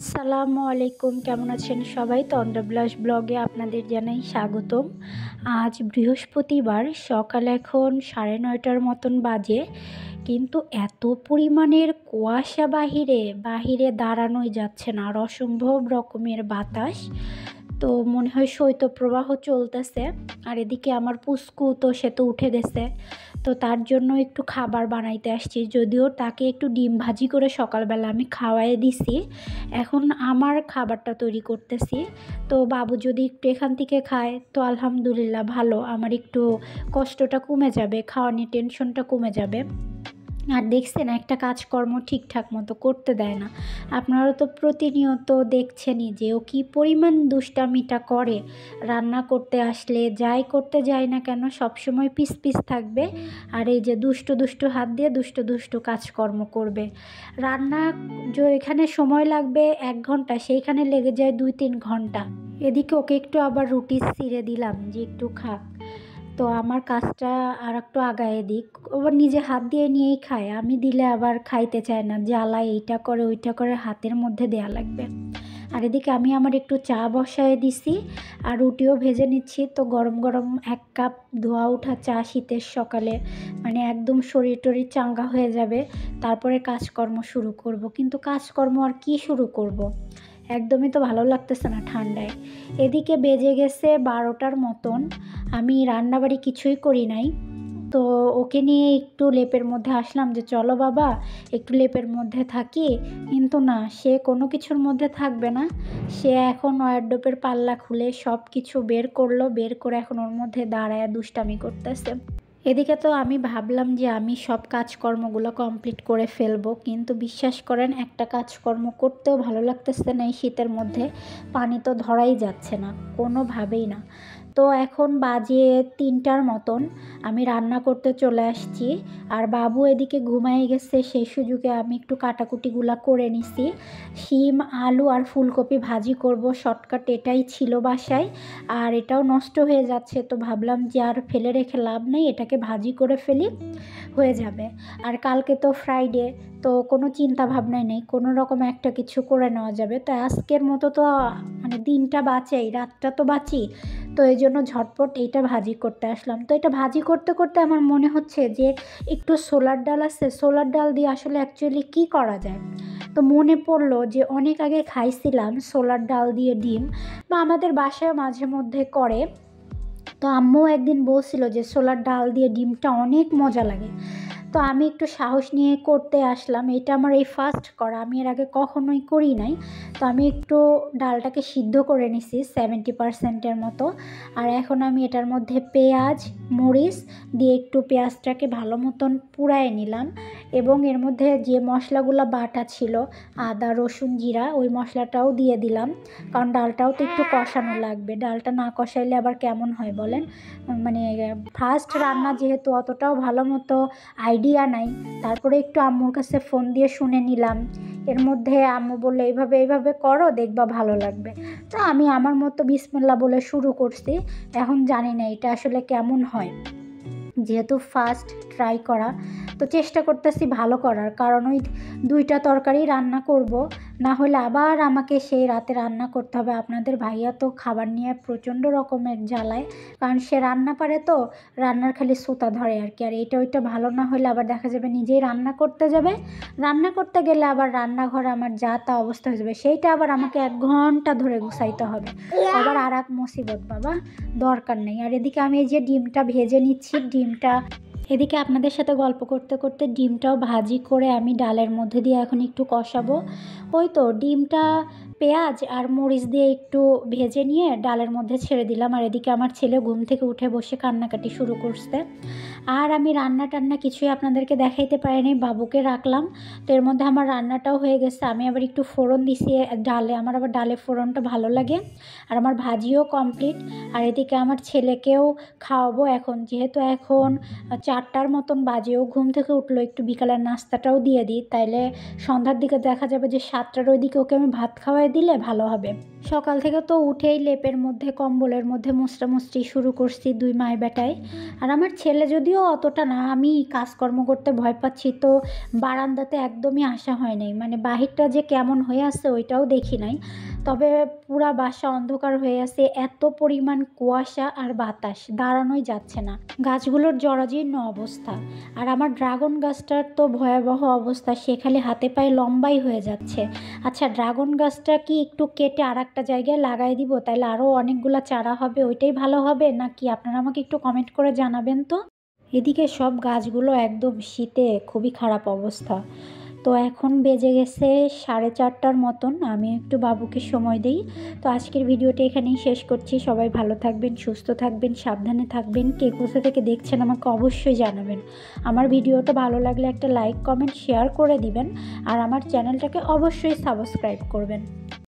আসসালামু আলাইকুম, কেমন আছেন সবাই? তন্দ্রাবিলাস ব্লগে আপনাদের জানাই স্বাগতম। আজ বৃহস্পতিবার, সকাল এখন 9:30 মতন বাজে, কিন্তু এত পরিমাণের কুয়াশা বাহিরে দাঁড়ানোই যাচ্ছে না, আর অসম্ভব রকমের বাতাস। তো মনে হয় শৈত্যপ্রবাহ চলতেছে। আর এদিকে আমার পুস্কু তো সে তো উঠে গেছে, তো তার জন্য একটু খাবার বানাইতে আসছি। যদিও তাকে একটু ডিম ভাজি করে সকালবেলা আমি খাওয়াই দিছি, এখন আমার খাবারটা তৈরি করতেছি। তো বাবু যদি একটু এখান থেকে খায় তো আলহামদুলিল্লাহ ভালো, আমার একটু কষ্টটা কমে যাবে, খাওয়ানোর টেনশনটা কমে যাবে। আর দেখছেন, একটা কাজকর্ম ঠিকঠাক মতো করতে দেয় না। আপনারা তো প্রতিনিয়ত দেখছেনই যে ও কী পরিমাণ দুষ্টামিটা করে। রান্না করতে আসলে যাই করতে যায় না কেন সবসময় পিস পিস থাকবে, আর এই যে দুষ্টু দুষ্টু হাত দিয়ে দুষ্টু দুষ্টু কাজকর্ম করবে। রান্না এখানে সময় লাগবে 1 ঘন্টা, সেইখানে লেগে যায় 2-3 ঘন্টা। এদিকে ওকে একটু আবার রুটি ছিঁড়ে দিলাম যে একটু খাক, তো আমার কাজটা আর একটু আগায় দিক। আবার নিজে হাত দিয়ে নিয়েই খায়, আমি দিলে আবার খাইতে চায় না, জ্বালায় এইটা করে ওইটা করে, হাতের মধ্যে দেয়া লাগবে। আর এদিকে আমি আমার একটু চা বসায় দিছি, আর রুটিও ভেজে নিচ্ছি। তো গরম গরম 1 কাপ ধোয়া ওঠা চা শীতের সকালে, মানে একদম শরীর টরীর চাঙ্গা হয়ে যাবে। তারপরে কাজকর্ম শুরু করব, কিন্তু কাজকর্ম আর কি শুরু করব, একদমই তো ভালো লাগতেছে না ঠান্ডায়। এদিকে বেজে গেছে 12টার মতন, আমি রান্নাবাড়ি কিছুই করি নাই। তো ওকে নিয়ে একটু লেপের মধ্যে আসলাম যে চলো বাবা একটু লেপের মধ্যে থাকি, কিন্তু না, সে কোনো কিছুর মধ্যে থাকবে না। সে এখন ওয়ারড্রোবের পাল্লা খুলে সব কিছু বের করলো, বের করে এখন ওর মধ্যে দাঁড়ায় দুষ্টামি করতেছে। এদিকে তো আমি ভাবলাম যে আমি সব কাজকর্মগুলো কমপ্লিট করে ফেলবো, কিন্তু বিশ্বাস করেন একটা কাজকর্ম করতেও ভালো লাগতেছে না এই শীতের মধ্যে। পানি তো ধরাই যাচ্ছে না কোনোভাবেই না। তো এখন বাজে 3টার মতন, আমি রান্না করতে চলে আসছি। আর বাবু এদিকে ঘুমাই গেছে, সেই সুযোগে আমি একটু কাটাকুটিগুলা করে নিছি। শিম আলু আর ফুলকপি ভাজি করব, শর্টকাট এটাই ছিল বাসায়। আর এটাও নষ্ট হয়ে যাচ্ছে, তো ভাবলাম যে আর ফেলে রেখে লাভ নেই, এটাকে ভাজি করে ফেলি, হয়ে যাবে। আর কালকে তো ফ্রাইডে, তো কোনো চিন্তা ভাবনাই নেই, কোনো রকম একটা কিছু করে নেওয়া যাবে। তো আজকের মতো তো মানে দিনটা বাঁচাই, রাতটা তো বাঁচি। তো এই জন্য ঝটপট এইটা ভাজি করতে আসলাম। তো এটা ভাজি করতে করতে আমার মনে হচ্ছে যে একটু ছোলার ডাল আছে, ছোলার ডাল দিয়ে আসলে অ্যাকচুয়ালি কী করা যায়। তো মনে পড়লো যে অনেক আগে খাইছিলাম ছোলার ডাল দিয়ে ডিম, বা আমাদের বাসায় মাঝে মধ্যে করে। তো আম্মু একদিন বলছিল যে ছোলার ডাল দিয়ে ডিমটা অনেক মজা লাগে। তো আমি একটু সাহস নিয়ে করতে আসলাম, এটা আমার এই ফার্স্ট করা, আমি এর আগে কখনোই করি নাই। তো আমি একটু ডালটাকে সিদ্ধ করে নিছি 70%-এর মতো। আর এখন আমি এটার মধ্যে পেঁয়াজ মরিচ দিয়ে একটু পেঁয়াজটাকে ভালো মতন পুড়ায় নিলাম, এবং এর মধ্যে যে মশলাগুলো বাটা ছিল আদা রসুন জিরা, ওই মশলাটাও দিয়ে দিলাম। কারণ ডালটাও তো একটু কষানো লাগবে, ডালটা না কষাইলে আবার কেমন হয় বলেন। মানে ফার্স্ট রান্না যেহেতু, অতটাও ভালো মতো আইডিয়া নাই। তারপরে একটু আম্মুর কাছে ফোন দিয়ে শুনে নিলাম। এর মধ্যে আম্মু বললো এইভাবে এইভাবে করো, দেখবা ভালো লাগবে। তো আমি আমার মতো বিসমিল্লাহ বলে শুরু করছি। এখন জানি না এটা আসলে কেমন হয়, যেহেতু ফার্স্ট ট্রাই করা, তো চেষ্টা করতেছি ভালো করার। কারণ ওই 2টা তরকারি রান্না করব, না হলে আবার আমাকে সেই রাতে রান্না করতে হবে। আপনাদের ভাইয়া তো খাবার নিয়ে প্রচণ্ড রকমের জ্বালায়, কারণ সে রান্না পারে, তো রান্নার খালি সুতা ধরে আর কি। আর এইটা ওইটা ভালো না হলে আবার দেখা যাবে নিজেই রান্না করতে যাবে, রান্না করতে গেলে আবার রান্নাঘরে আমার যা তা অবস্থা হয়ে যাবে, সেইটা আবার আমাকে 1 ঘন্টা ধরে গুছাইতে হবে, আবার আর এক মুসিবত বাবা, দরকার নেই। আর এদিকে আমি এই যে ডিমটা ভেজে নিচ্ছি, ডিমটা এদিকে আপনাদের সাথে গল্প করতে করতে ডিমটাও ভাজি করে আমি ডালের মধ্যে দিয়ে এখন একটু কষাবো। ওই তো ডিমটা পেঁয়াজ আর মরিচ দিয়ে একটু ভেজে নিয়ে ডালের মধ্যে ছেড়ে দিলাম। আর এদিকে আমার ছেলে ঘুম থেকে উঠে বসে কান্নাকাটি শুরু করছে। আর আমি রান্না টান্না কিছুই আপনাদেরকে দেখাইতে পারিনি, বাবুকে রাখলাম। তো এর মধ্যে আমার রান্নাটাও হয়ে গেছে, আমি আবার একটু ফোড়ন দিছি ডালে, আমার আবার ডালে ফোড়নটা ভালো লাগে। আর আমার ভাজিও কমপ্লিট। আর এদিকে আমার ছেলেকেও খাওয়াবো এখন, যেহেতু এখন 4টার মতন বাজেও, ঘুম থেকে উঠলো, একটু বিকালের নাস্তাটাও দিয়ে দিই, তাইলে সন্ধ্যার দিকে দেখা যাবে যে 7টার ওই দিকে ওকে আমি ভাত খাওয়াই দিলে ভালো হবে। সকাল থেকে তো উঠেই লেপের মধ্যে কম্বলের মধ্যে মুছড়ামুছড়ি শুরু করছি 2 মাই বেটায়। আর আমার ছেলে যদিও যদিও অতটা না, আমি কাজকর্ম করতে ভয় পাচ্ছি, তো বারান্দাতে একদমই আসা হয় নাই, মানে বাহিরটা যে কেমন হয়ে আছে ওইটাও দেখি নাই। তবে পুরা বাসা অন্ধকার হয়ে আছে, এত পরিমাণ কুয়াশা আর বাতাস, দাঁড়ানোই যাচ্ছে না, গাছগুলোর জরাজীর্ণ অবস্থা। আর আমার ড্রাগন গাছটার তো ভয়াবহ অবস্থা, সে খালি হাতে পায়ে লম্বাই হয়ে যাচ্ছে। আচ্ছা, ড্রাগন গাছটা কি একটু কেটে আর একটা জায়গায় লাগাই দিব, তাহলে আরও অনেকগুলো চারা হবে, ওইটাই ভালো হবে নাকি? আপনারা আমাকে একটু কমেন্ট করে জানাবেন তো। এদিকে সব গাছগুলো একদম শীতে খুবই খারাপ অবস্থা। তো এখন বেজে গেছে 4:30টার মতন, আমি একটু বাবুকে সময় দিই। তো আজকের ভিডিওটা এখানেই শেষ করছি। সবাই ভালো থাকবেন, সুস্থ থাকবেন, সাবধানে থাকবেন। কে কোথা থেকে দেখছেন আমাকে অবশ্যই জানাবেন। আমার ভিডিওটা ভালো লাগলে একটা লাইক, কমেন্ট, শেয়ার করে দিবেন। আর আমার চ্যানেলটাকে অবশ্যই সাবস্ক্রাইব করবেন।